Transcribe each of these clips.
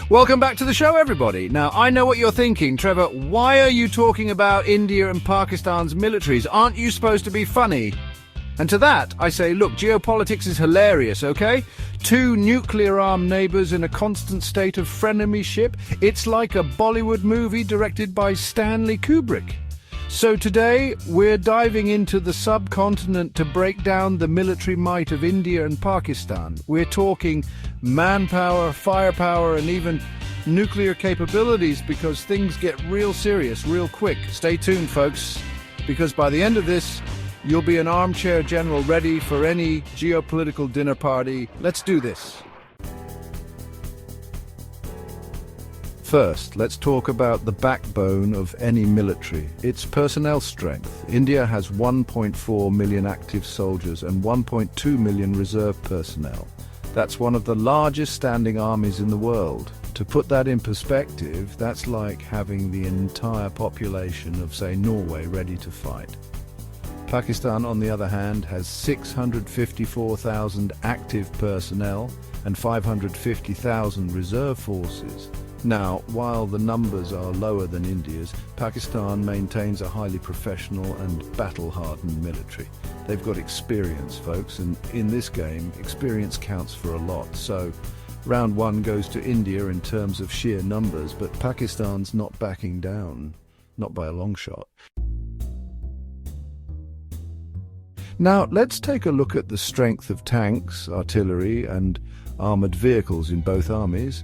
Welcome back to the show, everybody. Now, I know what you're thinking. Trevor, why are you talking about India and Pakistan's militaries? Aren't you supposed to be funny? And to that, I say, look, geopolitics is hilarious, okay? Two nuclear-armed neighbours in a constant state of frenemyship. It's like a Bollywood movie directed by Stanley Kubrick. So today, we're diving into the subcontinent to break down the military might of India and Pakistan. We're talking manpower, firepower, and even nuclear capabilities because things get real serious real quick. Stay tuned, folks, because by the end of this, you'll be an armchair general ready for any geopolitical dinner party. Let's do this. First, let's talk about the backbone of any military, its personnel strength. India has 1.4 million active soldiers and 1.2 million reserve personnel. That's one of the largest standing armies in the world. To put that in perspective, that's like having the entire population of, say, Norway ready to fight. Pakistan, on the other hand, has 654,000 active personnel and 550,000 reserve forces. Now, while the numbers are lower than India's, Pakistan maintains a highly professional and battle-hardened military. They've got experience, folks, and in this game, experience counts for a lot. So, round one goes to India in terms of sheer numbers, but Pakistan's not backing down, not by a long shot. Now, let's take a look at the strength of tanks, artillery, and armoured vehicles in both armies.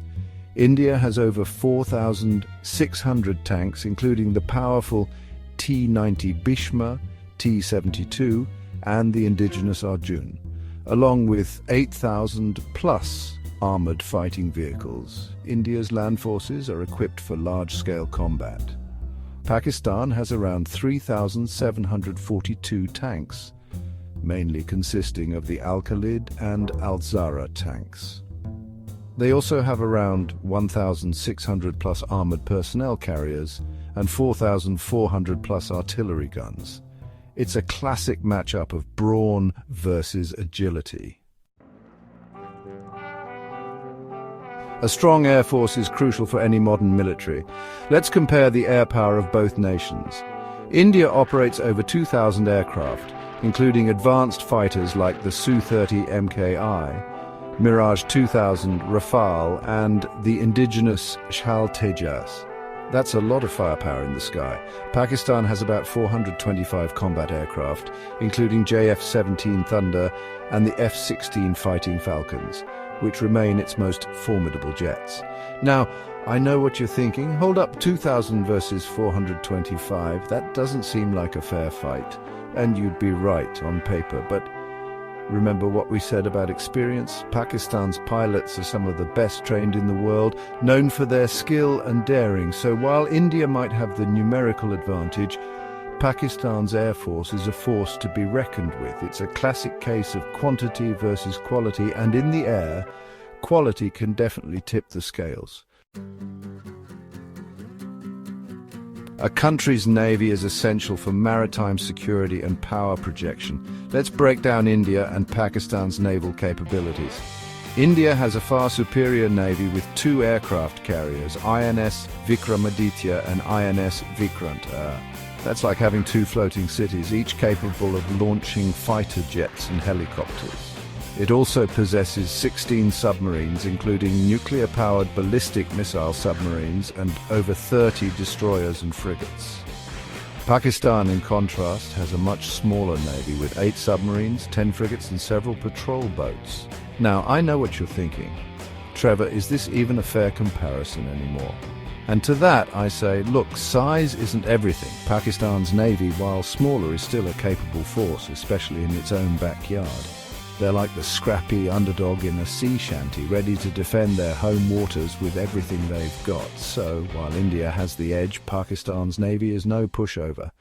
India has over 4,600 tanks, including the powerful T-90 Bhishma, T-72, and the indigenous Arjun, along with 8,000 plus armoured fighting vehicles. India's land forces are equipped for large-scale combat. Pakistan has around 3,742 tanks, mainly consisting of the Al-Khalid and Al-Zara tanks. They also have around 1,600 plus armoured personnel carriers and 4,400 plus artillery guns. It's a classic matchup of brawn versus agility. A strong air force is crucial for any modern military. Let's compare the air power of both nations. India operates over 2,000 aircraft, including advanced fighters like the Su-30 MKI, Mirage 2000, Rafale, and the indigenous Shal Tejas. That's a lot of firepower in the sky. Pakistan has about 425 combat aircraft, including JF-17 Thunder and the F-16 Fighting Falcons, which remain its most formidable jets. Now, I know what you're thinking. Hold up, 2,000 versus 425. That doesn't seem like a fair fight. And you'd be right on paper, but remember what we said about experience? Pakistan's pilots are some of the best trained in the world, known for their skill and daring. So while India might have the numerical advantage, Pakistan's air force is a force to be reckoned with. It's a classic case of quantity versus quality, and in the air, quality can definitely tip the scales. A country's navy is essential for maritime security and power projection. Let's break down India and Pakistan's naval capabilities. India has a far superior navy with two aircraft carriers, INS Vikramaditya and INS Vikrant. That's like having two floating cities, each capable of launching fighter jets and helicopters. It also possesses 16 submarines, including nuclear-powered ballistic missile submarines and over 30 destroyers and frigates. Pakistan, in contrast, has a much smaller navy with 8 submarines, 10 frigates and several patrol boats. Now, I know what you're thinking. Trevor, is this even a fair comparison anymore? And to that, I say, look, size isn't everything. Pakistan's navy, while smaller, is still a capable force, especially in its own backyard. They're like the scrappy underdog in a sea shanty, ready to defend their home waters with everything they've got. So, while India has the edge, Pakistan's navy is no pushover.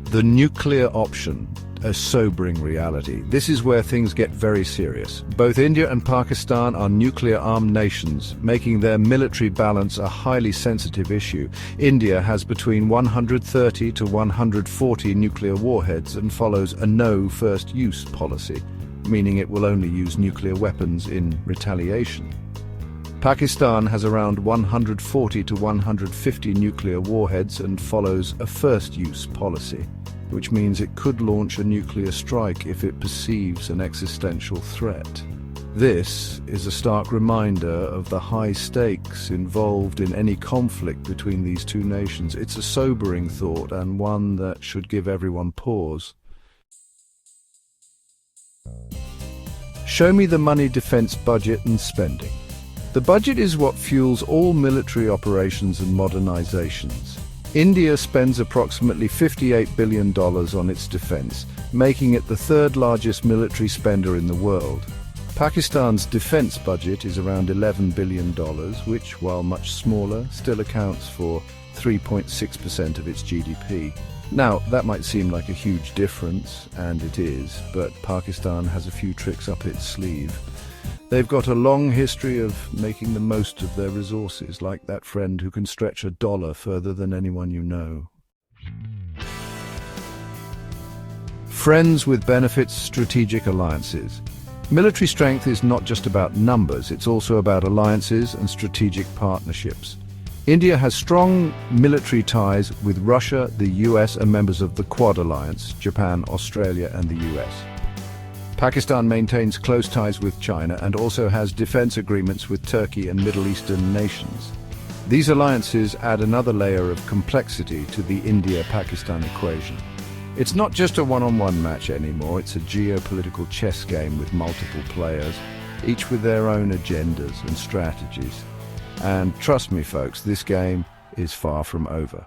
The nuclear option, a sobering reality. This is where things get very serious. Both India and Pakistan are nuclear-armed nations, making their military balance a highly sensitive issue. India has between 130 to 140 nuclear warheads and follows a no-first-use policy. meaning it will only use nuclear weapons in retaliation. Pakistan has around 140 to 150 nuclear warheads and follows a first-use policy, which means it could launch a nuclear strike if it perceives an existential threat. This is a stark reminder of the high stakes involved in any conflict between these two nations. It's a sobering thought and one that should give everyone pause. Show me the money, defense budget and spending. The budget is what fuels all military operations and modernizations. India spends approximately $58 billion on its defense, making it the third largest military spender in the world. Pakistan's defense budget is around $11 billion, which, while much smaller, still accounts for 3.6% of its GDP. Now, that might seem like a huge difference, and it is, but Pakistan has a few tricks up its sleeve. They've got a long history of making the most of their resources, like that friend who can stretch a dollar further than anyone you know. Friends with benefits, strategic alliances. Military strength is not just about numbers, it's also about alliances and strategic partnerships. India has strong military ties with Russia, the US, and members of the Quad Alliance, Japan, Australia, and the US. Pakistan maintains close ties with China and also has defense agreements with Turkey and Middle Eastern nations. These alliances add another layer of complexity to the India-Pakistan equation. It's not just a one-on-one match anymore, it's a geopolitical chess game with multiple players, each with their own agendas and strategies. And trust me folks, this game is far from over.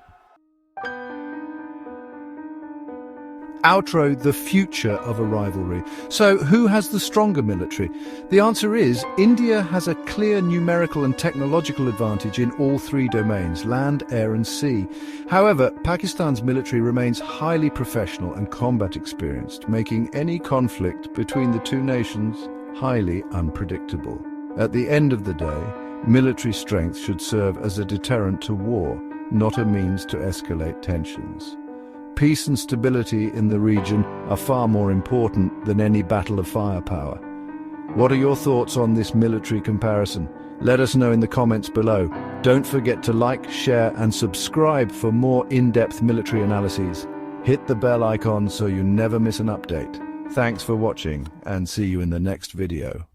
Outro, the future of a rivalry. So who has the stronger military? The answer is India has a clear numerical and technological advantage in all three domains, land, air and sea. However, Pakistan's military remains highly professional and combat experienced, making any conflict between the two nations highly unpredictable. At the end of the day, military strength should serve as a deterrent to war, not a means to escalate tensions. Peace and stability in the region are far more important than any battle of firepower. What are your thoughts on this military comparison? Let us know in the comments below. Don't forget to like, share and subscribe for more in-depth military analyses. Hit the bell icon so you never miss an update. Thanks for watching and see you in the next video.